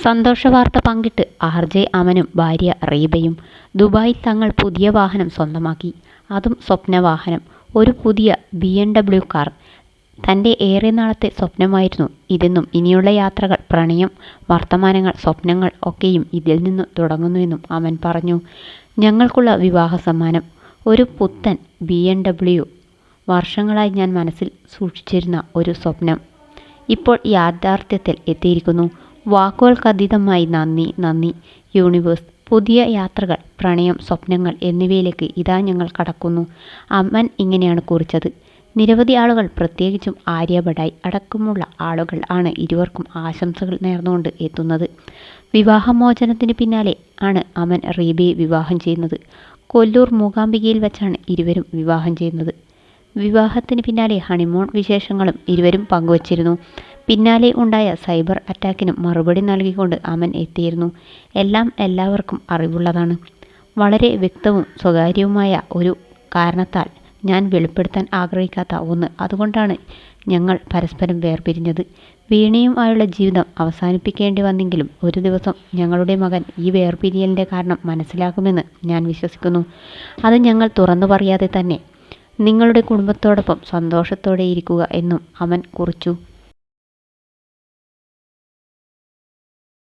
സന്തോഷവാർത്ത പങ്കിട്ട് ആർ.ജെ. അമനും ഭാര്യ റീബയും. ദുബായിൽ തങ്ങൾ പുതിയ വാഹനം സ്വന്തമാക്കി. അതും സ്വപ്നവാഹനം. ഒരു പുതിയ BMW കാർ. തൻ്റെ ഏറെ നാളത്തെ സ്വപ്നമായിരുന്നു ഇതെന്നും ഇനിയുള്ള യാത്രകൾ, പ്രണയം, വർത്തമാനങ്ങൾ, സ്വപ്നങ്ങൾ ഒക്കെയും ഇതിൽ നിന്നു തുടങ്ങുന്നുവെന്നും അമൻ പറഞ്ഞു. ഞങ്ങൾക്കുള്ള വിവാഹ സമ്മാനം ഒരു പുത്തൻ BMW. വർഷങ്ങളായി ഞാൻ മനസ്സിൽ സൂക്ഷിച്ചിരുന്ന ഒരു സ്വപ്നം ഇപ്പോൾ യാഥാർത്ഥ്യത്തിൽ എത്തിയിരിക്കുന്നു. വാക്കുകൾക്കതീതമായി നന്ദി യൂണിവേഴ്സ്. പുതിയ യാത്രകൾ, പ്രണയം, സ്വപ്നങ്ങൾ എന്നിവയിലേക്ക് ഇതാ ഞങ്ങൾ കടക്കുന്നു. അമൻ ഇങ്ങനെയാണ് കുറിച്ചത്. നിരവധി ആളുകൾ, പ്രത്യേകിച്ചും ആര്യ ബഡായി അടക്കമുള്ള ആളുകൾ ആണ് ഇരുവർക്കും ആശംസകൾ നേർന്നുകൊണ്ട് എത്തുന്നത്. വിവാഹമോചനത്തിന് പിന്നാലെ ആണ് അമൻ റീബയെ വിവാഹം ചെയ്യുന്നത്. കൊല്ലൂർ മൂകാംബികയിൽ വച്ചാണ് ഇരുവരും വിവാഹം ചെയ്യുന്നത്. വിവാഹത്തിന് പിന്നാലെ ഹണിമൂൺ വിശേഷങ്ങളും ഇരുവരും പങ്കുവച്ചിരുന്നു. പിന്നാലെ ഉണ്ടായ സൈബർ അറ്റാക്കിനും മറുപടി നൽകിക്കൊണ്ട് അമൻ എത്തിയിരുന്നു. എല്ലാം എല്ലാവർക്കും അറിവുള്ളതാണ്. വളരെ വ്യക്തവും സ്വകാര്യവുമായ ഒരു കാരണത്താൽ ഞാൻ വെളിപ്പെടുത്താൻ ആഗ്രഹിക്കാത്ത ഒന്ന്. അതുകൊണ്ടാണ് ഞങ്ങൾ പരസ്പരം വേർപിരിഞ്ഞത്. വീണയുമായുള്ള ജീവിതം അവസാനിപ്പിക്കേണ്ടി വന്നെങ്കിലും ഒരു ദിവസം ഞങ്ങളുടെ മകൻ ഈ വേർപിരിയലിൻ്റെ കാരണം മനസ്സിലാക്കുമെന്ന് ഞാൻ വിശ്വസിക്കുന്നു. അത് ഞങ്ങൾ തുറന്നു പറയാതെ തന്നെ നിങ്ങളുടെ കുടുംബത്തോടൊപ്പം സന്തോഷത്തോടെ ഇരിക്കുക എന്നും അമൻ കുറിച്ചു.